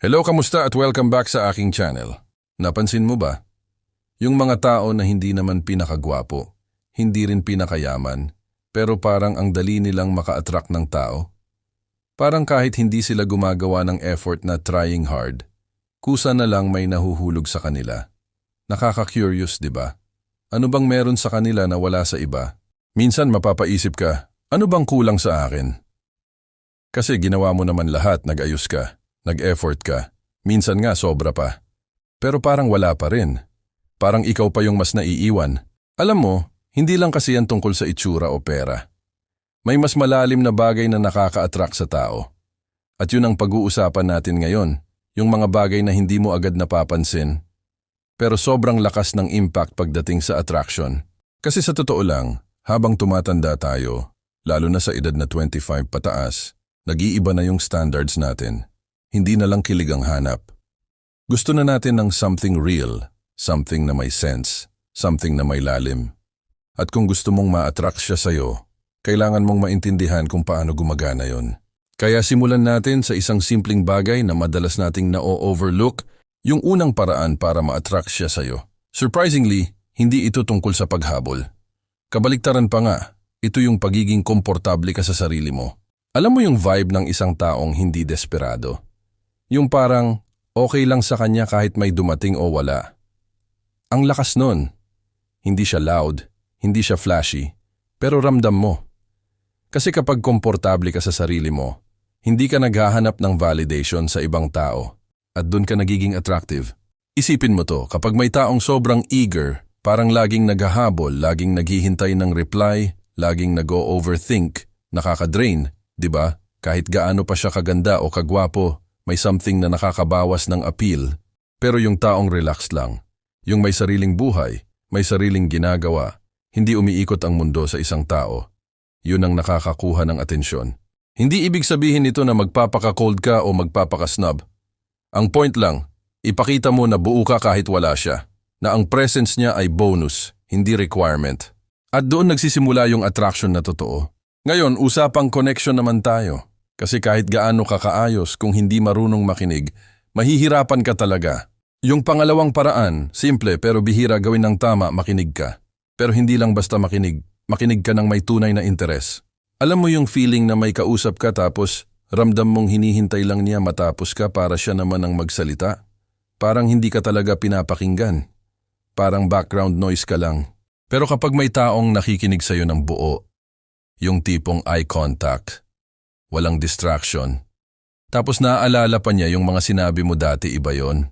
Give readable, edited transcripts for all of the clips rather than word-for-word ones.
Hello, kamusta at welcome back sa aking channel. Napansin mo ba? Yung mga tao na hindi naman pinakagwapo, hindi rin pinakayaman, pero parang ang dali nilang maka-attract ng tao. Parang kahit hindi sila gumagawa ng effort na trying hard, kusa na lang may nahuhulog sa kanila. Nakaka-curious, di ba? Ano bang meron sa kanila na wala sa iba? Minsan mapapaisip ka, ano bang kulang sa akin? Kasi ginawa mo naman lahat, nag-ayos ka. Nag-effort ka. Minsan nga sobra pa. Pero parang wala pa rin. Parang ikaw pa yung mas naiiwan. Alam mo, hindi lang kasi yan tungkol sa itsura o pera. May mas malalim na bagay na nakaka-attract sa tao. At yun ang pag-uusapan natin ngayon, yung mga bagay na hindi mo agad napapansin. Pero sobrang lakas ng impact pagdating sa attraction. Kasi sa totoo lang, habang tumatanda tayo, lalo na sa edad na 25 pataas, nag-iiba na yung standards natin. Hindi na lang kilig ang hanap. Gusto na natin ng something real, something na may sense, something na may lalim. At kung gusto mong ma-attract siya sa'yo, kailangan mong maintindihan kung paano gumagana yon. Kaya simulan natin sa isang simpleng bagay na madalas nating na-overlook, yung unang paraan para ma-attract siya sa'yo. Surprisingly, hindi ito tungkol sa paghabol. Kabaliktaran pa nga, ito yung pagiging komportable ka sa sarili mo. Alam mo yung vibe ng isang taong hindi desperado? Yung parang okay lang sa kanya kahit may dumating o wala. Ang lakas nun. Hindi siya loud, hindi siya flashy, pero ramdam mo. Kasi kapag komportable ka sa sarili mo, hindi ka naghahanap ng validation sa ibang tao at dun ka nagiging attractive. Isipin mo to, kapag may taong sobrang eager, parang laging naghahabol, laging naghihintay ng reply, laging nag-o-overthink, nakaka-drain, di ba? Kahit gaano pa siya kaganda o kagwapo, may something na nakakabawas ng appeal. Pero yung taong relaxed lang, yung may sariling buhay, may sariling ginagawa, hindi umiikot ang mundo sa isang tao, yun ang nakakakuha ng atensyon. Hindi ibig sabihin nito na magpapaka-cold ka o magpapaka-snob. Ang point lang, ipakita mo na buo ka kahit wala siya, na ang presence niya ay bonus, hindi requirement. At doon nagsisimula yung attraction na totoo. Ngayon, usapang connection naman tayo. Kasi kahit gaano ka kaayos kung hindi marunong makinig, mahihirapan ka talaga. Yung pangalawang paraan, simple pero bihira gawin ng tama, makinig ka. Pero hindi lang basta makinig, makinig ka ng may tunay na interes. Alam mo yung feeling na may kausap ka tapos ramdam mong hinihintay lang niya matapos ka para siya naman ang magsalita? Parang hindi ka talaga pinapakinggan. Parang background noise ka lang. Pero kapag may taong nakikinig sa'yo ng buo, yung tipong eye contact, walang distraction. Tapos naaalala pa niya yung mga sinabi mo dati, iba yon.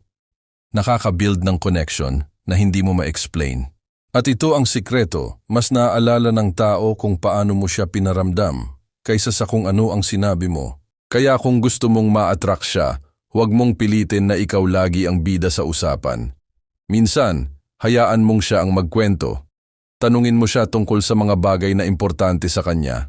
Nakaka-build ng connection na hindi mo ma-explain. At ito ang sikreto, mas naaalala ng tao kung paano mo siya pinaramdam kaysa sa kung ano ang sinabi mo. Kaya kung gusto mong ma-attract siya, huwag mong pilitin na ikaw lagi ang bida sa usapan. Minsan, hayaan mong siya ang magkwento. Tanungin mo siya tungkol sa mga bagay na importante sa kanya.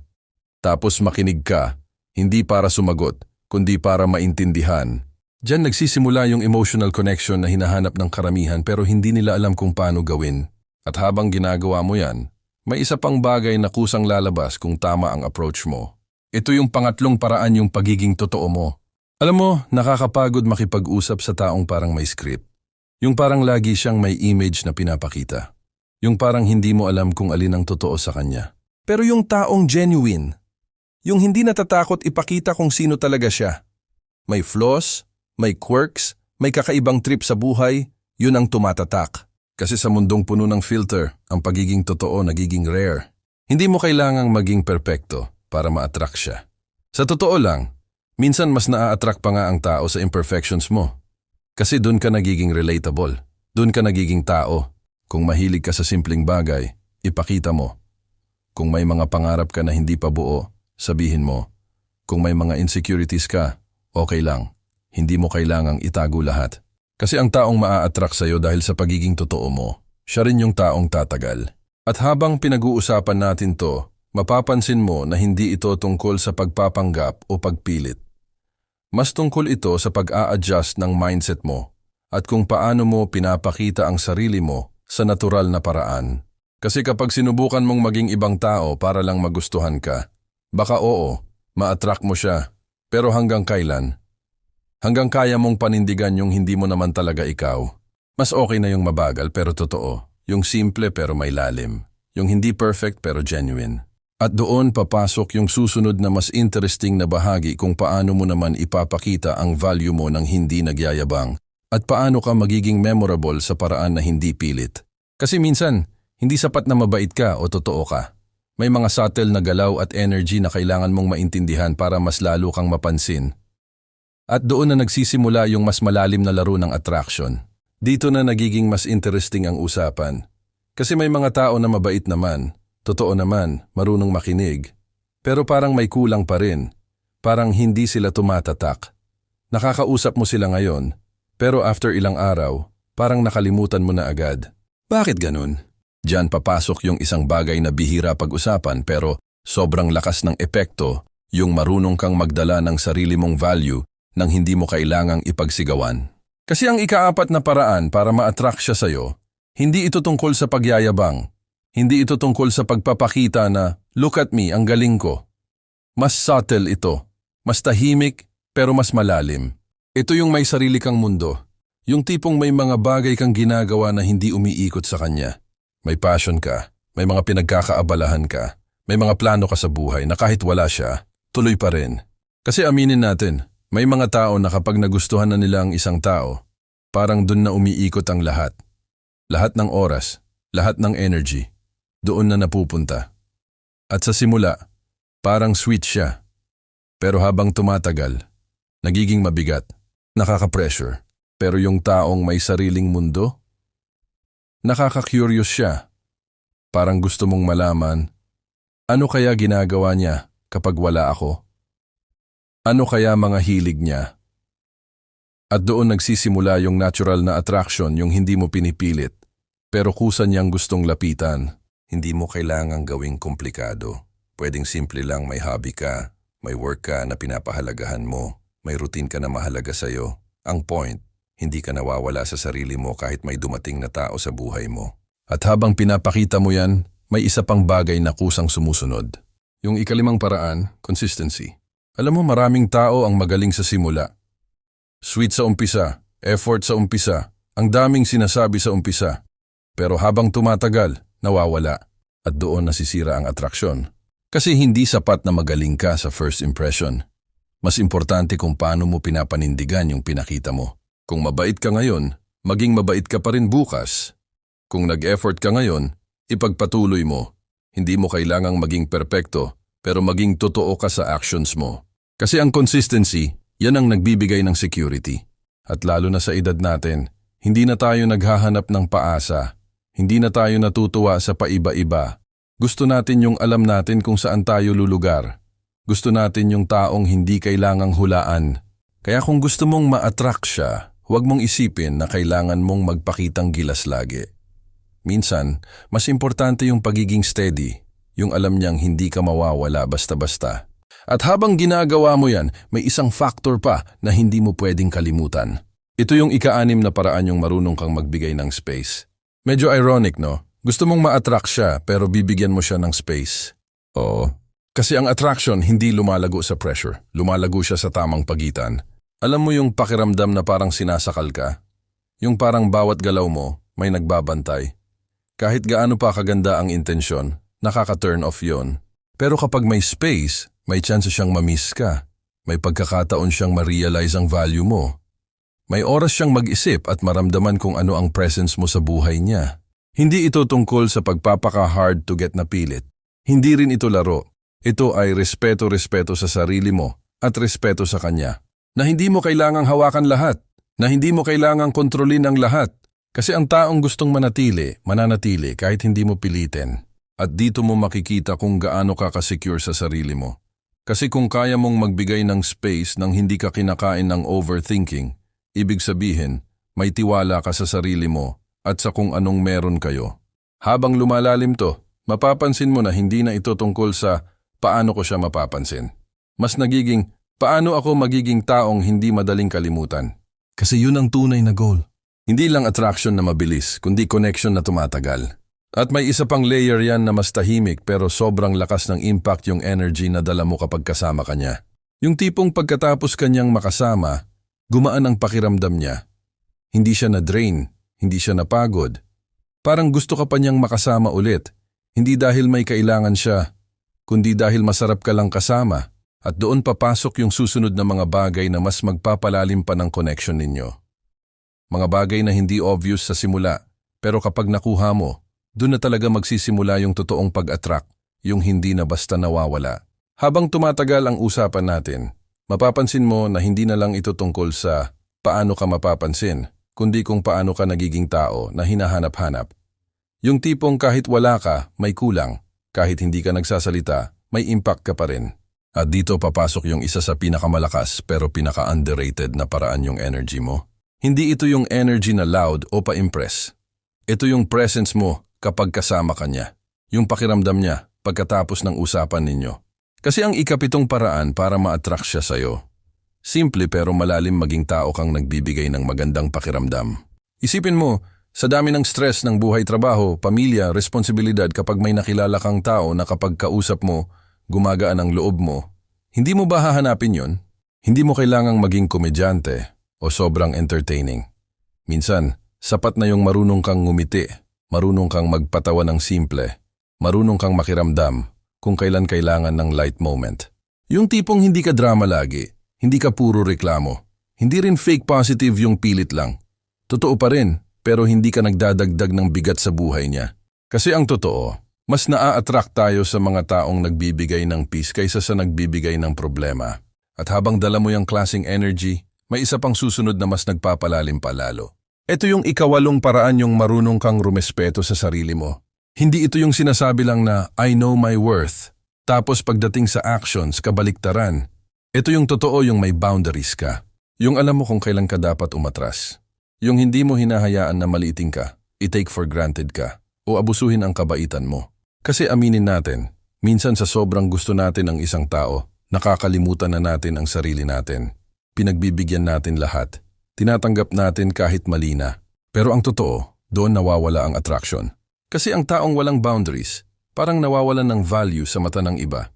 Tapos makinig ka. Hindi para sumagot, kundi para maintindihan. Diyan nagsisimula yung emotional connection na hinahanap ng karamihan pero hindi nila alam kung paano gawin. At habang ginagawa mo yan, may isa pang bagay na kusang lalabas kung tama ang approach mo. Ito yung pangatlong paraan, yung pagiging totoo mo. Alam mo, nakakapagod makipag-usap sa taong parang may script. Yung parang lagi siyang may image na pinapakita. Yung parang hindi mo alam kung alin ang totoo sa kanya. Pero yung taong genuine, yung hindi natatakot ipakita kung sino talaga siya. May flaws, may quirks, may kakaibang trip sa buhay, yun ang tumatatak. Kasi sa mundong puno ng filter, ang pagiging totoo nagiging rare. Hindi mo kailangang maging perpekto para ma-attract siya. Sa totoo lang, minsan mas na-attract pa nga ang tao sa imperfections mo. Kasi dun ka nagiging relatable, dun ka nagiging tao. Kung mahilig ka sa simpleng bagay, ipakita mo. Kung may mga pangarap ka na hindi pa buo, sabihin mo. Kung may mga insecurities ka, okay lang. Hindi mo kailangang itago lahat. Kasi ang taong maa-attract sa'yo dahil sa pagiging totoo mo, siya rin yung taong tatagal. At habang pinag-uusapan natin to, mapapansin mo na hindi ito tungkol sa pagpapanggap o pagpilit. Mas tungkol ito sa pag-a-adjust ng mindset mo at kung paano mo pinapakita ang sarili mo sa natural na paraan. Kasi kapag sinubukan mong maging ibang tao para lang magustuhan ka, baka oo, ma-attract mo siya, pero hanggang kailan? Hanggang kaya mong panindigan yung hindi mo naman talaga ikaw. Mas okay na yung mabagal pero totoo, yung simple pero may lalim, yung hindi perfect pero genuine. At doon papasok yung susunod na mas interesting na bahagi kung paano mo naman ipapakita ang value mo ng hindi nagyayabang at paano ka magiging memorable sa paraan na hindi pilit. Kasi minsan, hindi sapat na mabait ka o totoo ka. May mga subtle na galaw at energy na kailangan mong maintindihan para mas lalo kang mapansin. At doon na nagsisimula yung mas malalim na laro ng attraction. Dito na nagiging mas interesting ang usapan. Kasi may mga tao na mabait naman, totoo naman, marunong makinig. Pero parang may kulang pa rin. Parang hindi sila tumatatak. Nakakausap mo sila ngayon, pero after ilang araw, parang nakalimutan mo na agad. Bakit ganun? Diyan papasok yung isang bagay na bihira pag-usapan pero sobrang lakas ng epekto, yung marunong kang magdala ng sarili mong value nang hindi mo kailangang ipagsigawan. Kasi ang ikaapat na paraan para ma-attract siya sa'yo, hindi ito tungkol sa pagyayabang. Hindi ito tungkol sa pagpapakita na, look at me, ang galing ko. Mas subtle ito. Mas tahimik, pero mas malalim. Ito yung may sarili kang mundo. Yung tipong may mga bagay kang ginagawa na hindi umiikot sa kanya. May passion ka, may mga pinagkakaabalahan ka, may mga plano ka sa buhay na kahit wala siya, tuloy pa rin. Kasi aminin natin, may mga tao na kapag nagustuhan na nila ang isang tao, parang dun na umiikot ang lahat. Lahat ng oras, lahat ng energy, doon na napupunta. At sa simula, parang sweet siya. Pero habang tumatagal, nagiging mabigat, nakaka-pressure. Pero yung taong may sariling mundo, nakaka-curious siya. Parang gusto mong malaman, ano kaya ginagawa niya kapag wala ako? Ano kaya mga hilig niya? At doon nagsisimula yung natural na attraction, yung hindi mo pinipilit, pero kusa niyang gustong lapitan. Hindi mo kailangang gawing komplikado. Pwedeng simple lang, may hobby ka, may work ka na pinapahalagahan mo, may routine ka na mahalaga sa'yo. Ang point, hindi ka nawawala sa sarili mo kahit may dumating na tao sa buhay mo. At habang pinapakita mo yan, may isa pang bagay na kusang sumusunod. Yung ikalimang paraan, consistency. Alam mo, maraming tao ang magaling sa simula. Sweet sa umpisa, effort sa umpisa, ang daming sinasabi sa umpisa. Pero habang tumatagal, nawawala. At doon nasisira ang atraksyon. Kasi hindi sapat na magaling ka sa first impression. Mas importante kung paano mo pinapanindigan yung pinakita mo. Kung mabait ka ngayon, maging mabait ka pa rin bukas. Kung nag-effort ka ngayon, ipagpatuloy mo. Hindi mo kailangang maging perpekto, pero maging totoo ka sa actions mo. Kasi ang consistency, yan ang nagbibigay ng security. At lalo na sa edad natin, hindi na tayo naghahanap ng paasa. Hindi na tayo natutuwa sa paiba-iba. Gusto natin yung alam natin kung saan tayo lulugar. Gusto natin yung taong hindi kailangang hulaan. Kaya kung gusto mong ma-attract siya, huwag mong isipin na kailangan mong magpakitang gilas lagi. Minsan, mas importante yung pagiging steady, yung alam niyang hindi ka mawawala basta-basta. At habang ginagawa mo yan, may isang factor pa na hindi mo pwedeng kalimutan. Ito yung ika-6 na paraan yung marunong kang magbigay ng space. Medyo ironic, no? Gusto mong ma-attract siya pero bibigyan mo siya ng space. Oo. Kasi ang attraction hindi lumalago sa pressure. Lumalago siya sa tamang pagitan. Alam mo yung pakiramdam na parang sinasakal ka? Yung parang bawat galaw mo, may nagbabantay. Kahit gaano pa kaganda ang intensyon, nakaka-turn off yon. Pero kapag may space, may chance siyang ma-miss ka. May pagkakataon siyang ma-realize ang value mo. May oras siyang mag-isip at maramdaman kung ano ang presence mo sa buhay niya. Hindi ito tungkol sa pagpapaka-hard to get na pilit. Hindi rin ito laro. Ito ay respeto-respeto sa sarili mo at respeto sa kanya. Na hindi mo kailangang hawakan lahat. Na hindi mo kailangang kontrolin ang lahat. Kasi ang taong gustong manatili, mananatili kahit hindi mo pilitin. At dito mo makikita kung gaano ka ka-secure sa sarili mo. Kasi kung kaya mong magbigay ng space nang hindi ka kinakain ng overthinking, ibig sabihin, may tiwala ka sa sarili mo at sa kung anong meron kayo. Habang lumalalim to, mapapansin mo na hindi na ito tungkol sa paano ko siya mapapansin. Mas nagiging, paano ako magiging taong hindi madaling kalimutan? Kasi yun ang tunay na goal. Hindi lang attraction na mabilis, kundi connection na tumatagal. At may isa pang layer yan na mas tahimik pero sobrang lakas ng impact yung energy na dala mo kapag kasama ka niya. Yung tipong pagkatapos kanyang makasama, Gumaan ang pakiramdam niya. Hindi siya na-drain, hindi siya napagod. Parang gusto ka pa niyang makasama ulit, hindi dahil may kailangan siya, kundi dahil masarap ka lang kasama. At doon papasok yung susunod na mga bagay na mas magpapalalim pa ng connection ninyo. Mga bagay na hindi obvious sa simula, pero kapag nakuha mo, doon na talaga magsisimula yung totoong pag-attract, yung hindi na basta nawawala. Habang tumatagal ang usapan natin, mapapansin mo na hindi na lang ito tungkol sa paano ka mapapansin, kundi kung paano ka nagiging tao na hinahanap-hanap. Yung tipong kahit wala ka, may kulang, kahit hindi ka nagsasalita, may impact ka pa rin. At dito papasok yung isa sa pinakamalakas pero pinaka-underrated na paraan yung energy mo. Hindi ito yung energy na loud o pa-impress. Ito yung presence mo kapag kasama ka niya. Yung pakiramdam niya pagkatapos ng usapan ninyo. Kasi ang ikapitong paraan para ma-attract siya sa'yo. Simple pero malalim maging tao kang nagbibigay ng magandang pakiramdam. Isipin mo, sa dami ng stress ng buhay, trabaho, pamilya, responsibilidad kapag may nakilala kang tao na kapag kausap mo, gumagaan ang loob mo, hindi mo ba hahanapin yon? Hindi mo kailangang maging komedyante o sobrang entertaining. Minsan, sapat na yung marunong kang ngumiti, marunong kang magpatawa ng simple, marunong kang makiramdam kung kailan kailangan ng light moment. Yung tipong hindi ka drama lagi, hindi ka puro reklamo, hindi rin fake positive yung pilit lang. Totoo pa rin, pero hindi ka nagdadagdag ng bigat sa buhay niya. Kasi ang totoo, mas naa-attract tayo sa mga taong nagbibigay ng peace kaysa sa nagbibigay ng problema. At habang dala mo yung klaseng energy, may isa pang susunod na mas nagpapalalim pa lalo. Ito yung ikawalong paraan yung marunong kang rumespeto sa sarili mo. Hindi ito yung sinasabi lang na, I know my worth. Tapos pagdating sa actions, kabaliktaran. Ito yung totoo yung may boundaries ka. Yung alam mo kung kailan ka dapat umatras. Yung hindi mo hinahayaan na maliiting ka, i-take for granted ka, o abusuhin ang kabaitan mo. Kasi aminin natin, minsan sa sobrang gusto natin ng isang tao, nakakalimutan na natin ang sarili natin. Pinagbibigyan natin lahat. Tinatanggap natin kahit mali na. Pero ang totoo, doon nawawala ang attraction. Kasi ang taong walang boundaries, parang nawawalan ng value sa mata ng iba.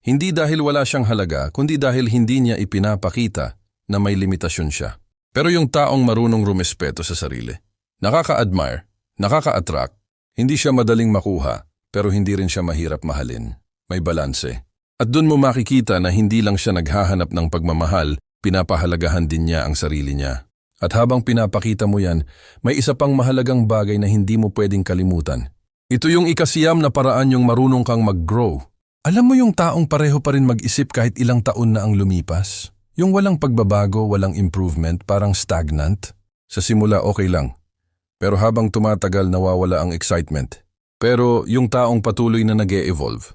Hindi dahil wala siyang halaga, kundi dahil hindi niya ipinapakita na may limitasyon siya. Pero yung taong marunong rumespeto sa sarili, nakaka-admire, nakaka-attract, hindi siya madaling makuha, pero hindi rin siya mahirap mahalin. May balanse. At doon mo makikita na hindi lang siya naghahanap ng pagmamahal, pinapahalagahan din niya ang sarili niya. At habang pinapakita mo yan, may isa pang mahalagang bagay na hindi mo pwedeng kalimutan. Ito yung ikasiyam na paraan yung marunong kang mag-grow. Alam mo yung taong pareho pa rin mag-isip kahit ilang taon na ang lumipas? Yung walang pagbabago, walang improvement, parang stagnant? Sa simula okay lang. Pero habang tumatagal nawawala ang excitement. Pero yung taong patuloy na nag-e-evolve,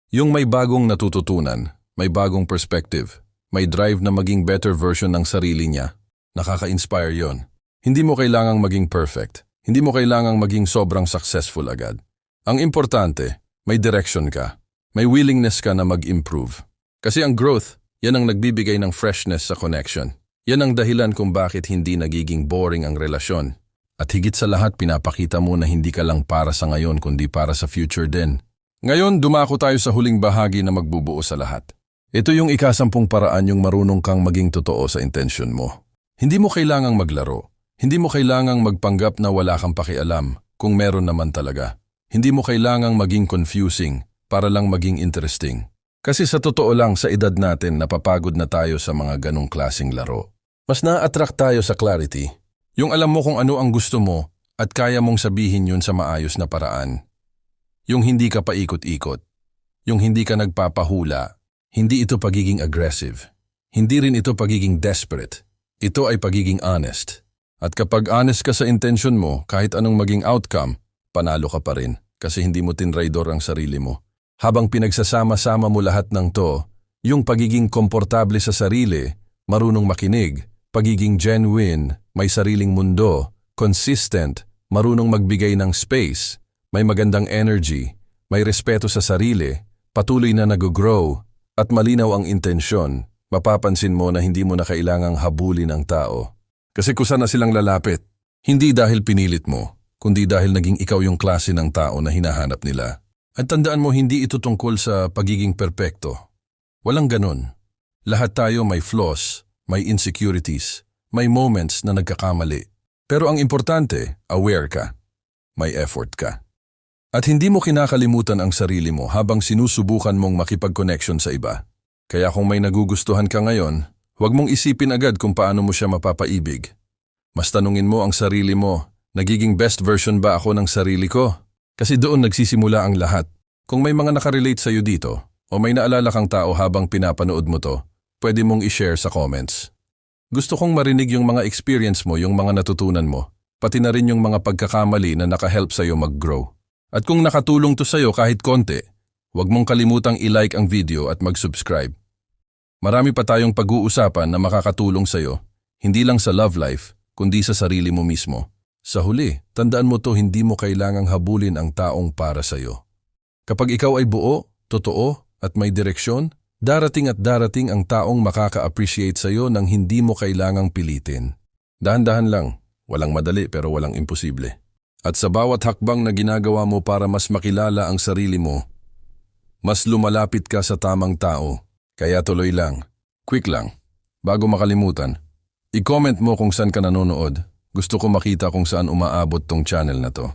yung may bagong natututunan, may bagong perspective, may drive na maging better version ng sarili niya, nakaka-inspire yon. Hindi mo kailangang maging perfect, hindi mo kailangang maging sobrang successful agad. Ang importante, may direction ka, may willingness ka na mag-improve. Kasi ang growth, yan ang nagbibigay ng freshness sa connection. Yan ang dahilan kung bakit hindi nagiging boring ang relasyon. At higit sa lahat, pinapakita mo na hindi ka lang para sa ngayon kundi para sa future din. Ngayon, dumako tayo sa huling bahagi na magbubuo sa lahat. Ito yung ikasampung paraan yung marunong kang maging totoo sa intensyon mo. Hindi mo kailangang maglaro. Hindi mo kailangang magpanggap na wala kang pakialam kung meron naman talaga. Hindi mo kailangang maging confusing para lang maging interesting. Kasi sa totoo lang sa edad natin napapagod na tayo sa mga ganong klaseng laro. Mas na-attract tayo sa clarity. Yung alam mo kung ano ang gusto mo at kaya mong sabihin yun sa maayos na paraan. Yung hindi ka paikot-ikot. Yung hindi ka nagpapahula. Hindi ito pagiging aggressive. Hindi rin ito pagiging desperate. Ito ay pagiging honest. At kapag honest ka sa intention mo, kahit anong maging outcome, panalo ka pa rin kasi hindi mo tinraidor ang sarili mo. Habang pinagsasama-sama mo lahat ng to, yung pagiging komportable sa sarili, marunong makinig, pagiging genuine, may sariling mundo, consistent, marunong magbigay ng space, may magandang energy, may respeto sa sarili, patuloy na nag-grow, at malinaw ang intensyon, mapapansin mo na hindi mo na kailangang habulin ang tao. Kasi kusa na silang lalapit, hindi dahil pinilit mo, kundi dahil naging ikaw yung klase ng tao na hinahanap nila. At tandaan mo, hindi ito tungkol sa pagiging perpekto. Walang ganon. Lahat tayo may flaws, may insecurities, may moments na nagkakamali. Pero ang importante, aware ka. May effort ka. At hindi mo kinakalimutan ang sarili mo habang sinusubukan mong makipag-connection sa iba. Kaya kung may nagugustuhan ka ngayon, huwag mong isipin agad kung paano mo siya mapapaibig. Mas tanungin mo ang sarili mo, nagiging best version ba ako ng sarili ko? Kasi doon nagsisimula ang lahat. Kung may mga nakarelate sa'yo dito, o may naalala kang tao habang pinapanood mo to, pwede mong i-share sa comments. Gusto kong marinig yung mga experience mo, yung mga natutunan mo, pati na rin yung mga pagkakamali na nakahelp sa'yo mag-grow. At kung nakatulong to sa'yo kahit konti, huwag mong kalimutang i-like ang video at mag-subscribe. Marami pa tayong pag-uusapan na makakatulong sa'yo, hindi lang sa love life, kundi sa sarili mo mismo. Sa huli, tandaan mo to, hindi mo kailangang habulin ang taong para sa'yo. Kapag ikaw ay buo, totoo, at may direksyon, darating at darating ang taong makaka-appreciate sa'yo nang hindi mo kailangang pilitin. Dahan-dahan lang, walang madali pero walang imposible. At sa bawat hakbang na ginagawa mo para mas makilala ang sarili mo, mas lumalapit ka sa tamang tao. Kaya tuloy lang, quick lang, bago makalimutan, i-comment mo kung saan ka nanonood. Gusto ko makita kung saan umaabot tong channel na to.